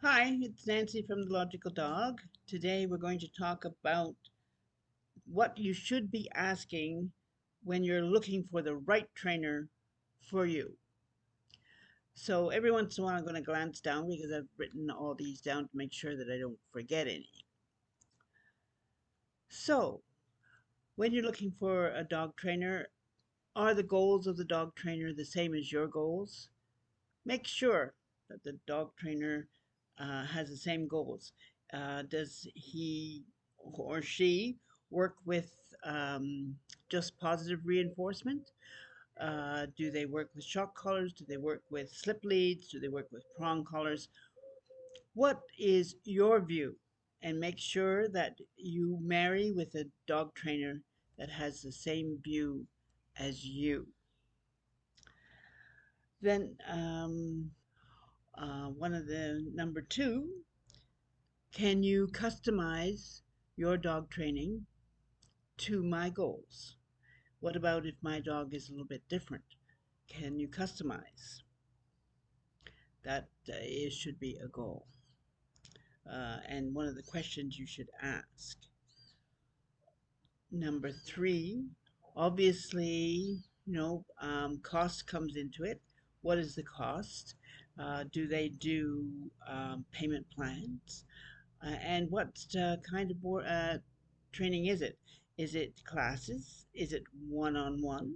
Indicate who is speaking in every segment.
Speaker 1: Hi, it's Nancy from The Logical Dog. Today we're going to talk about what you should be asking when you're looking for the right trainer for you. So every once in a while I'm going to glance down because I've written all these down to make sure that I don't forget any. So when you're looking for a dog trainer, are the goals of the dog trainer the same as your goals? Make sure that the dog trainer has the same goals. Does he or she work with just positive reinforcement? Do they work with shock collars? Do they work with slip leads? Do they work with prong collars? What is your view? And make sure that you marry with a dog trainer that has the same view as you. Then one of the number two, can you customize your dog training to my goals? What about if my dog is a little bit different? Can you customize? That should be a goal. And one of the questions you should ask. Number three, obviously, cost comes into it. What is the cost? Do they do payment plans? And what kind of training is it? Is it classes? Is it one-on-one?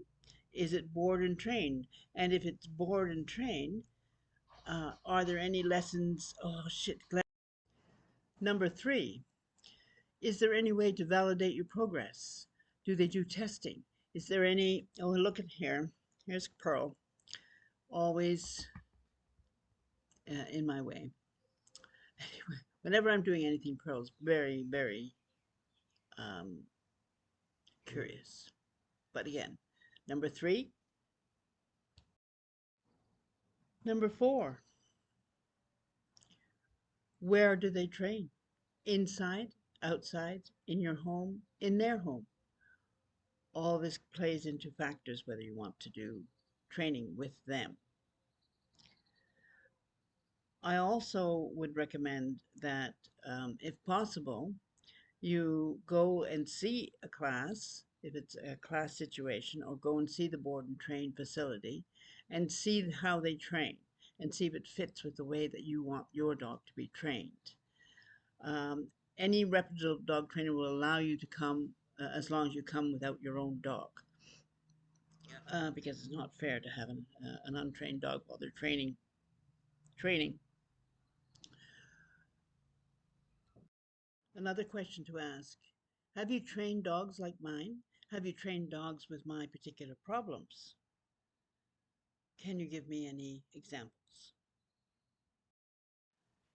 Speaker 1: Is it board and trained? And if it's board and trained, are there any lessons? Oh, shit. Number three, is there any way to validate your progress? Do they do testing? Is there any? Oh, look at here. Here's Pearl, always in my way. Anyway, whenever I'm doing anything, Pearl's very, very um, curious. But again, number three. Number four, where do they train? Inside, outside, in your home, in their home. All this plays into factors whether you want to do training with them. I also would recommend that, if possible, you go and see a class, if it's a class situation, or go and see the board and train facility and see how they train and see if it fits with the way that you want your dog to be trained. Um, any reputable dog trainer will allow you to come as long as you come without your own dog, because it's not fair to have an untrained dog while they're training. Another question to ask: have you trained dogs like mine? Have you trained dogs with my particular problems? Can you give me any examples?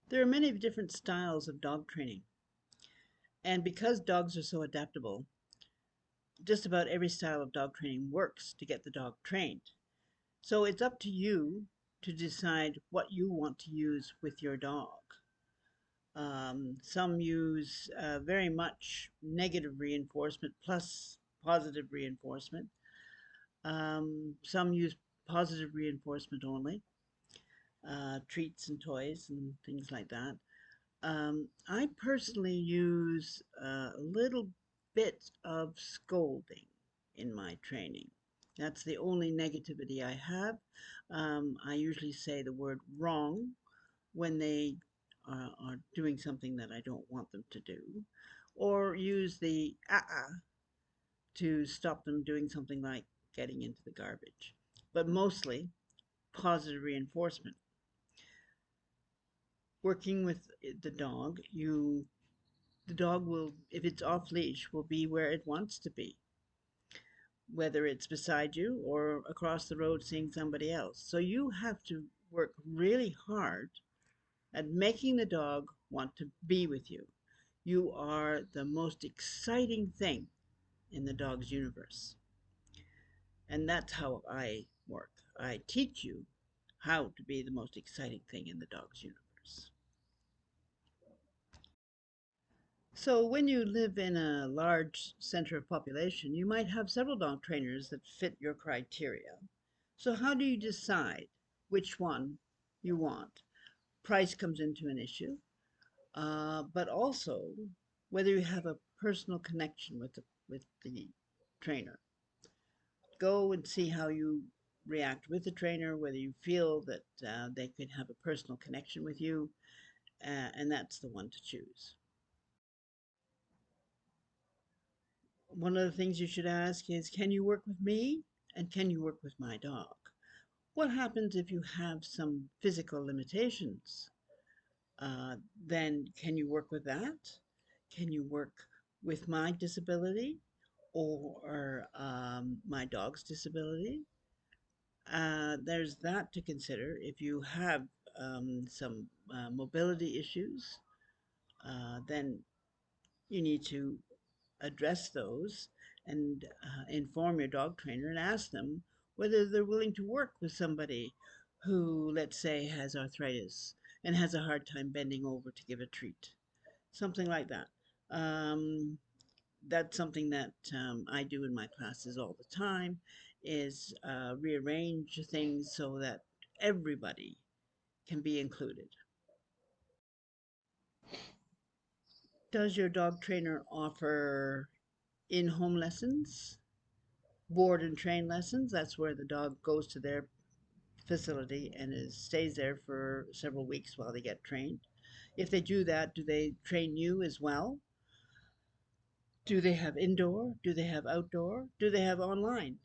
Speaker 1: There are many different styles of dog training, and because dogs are so adaptable, just about every style of dog training works to get the dog trained. So it's up to you to decide what you want to use with your dog. Some use very much negative reinforcement plus positive reinforcement. Some use positive reinforcement only, treats and toys and things like that. I personally use a little bit of scolding in my training. That's the only negativity I have. I usually say the word wrong when they are doing something that I don't want them to do, or use the to stop them doing something like getting into the garbage. But mostly positive reinforcement. Working with the dog will, if it's off leash, will be where it wants to be, whether it's beside you or across the road seeing somebody else. So you have to work really hard at making the dog want to be with you. You are the most exciting thing in the dog's universe. And that's how I work. I teach you how to be the most exciting thing in the dog's universe. So when you live in a large center of population, you might have several dog trainers that fit your criteria. So how do you decide which one you want? price comes into an issue, but also whether you have a personal connection with the trainer. Go and see how you react with the trainer, whether you feel that they could have a personal connection with you, and that's the one to choose. One of the things you should ask is, can you work with me and can you work with my dog? What happens if you have some physical limitations? Then can you work with that? Can you work with my disability or my dog's disability? There's that to consider. If you have some mobility issues, then you need to address those and inform your dog trainer and ask them whether they're willing to work with somebody who, let's say, has arthritis and has a hard time bending over to give a treat. Something like that. Um, that's something that I do in my classes all the time is rearrange things so that everybody can be included. Does your dog trainer offer in-home lessons, board and train lessons? That's where the dog goes to their facility and stays there for several weeks while they get trained. If they do that, do they train you as well? Do they have indoor? Do they have outdoor? Do they have online?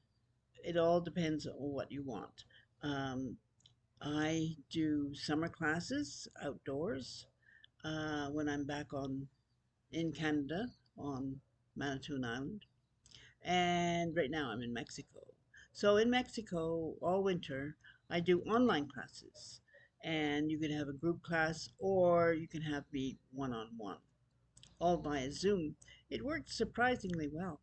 Speaker 1: It all depends on what you want. Um, I do summer classes outdoors when I'm back on in Canada on Manitoulin Island, and right now I'm in Mexico. So in Mexico all winter I do online classes, and you can have a group class or you can have me one on one, all via Zoom. It works surprisingly well.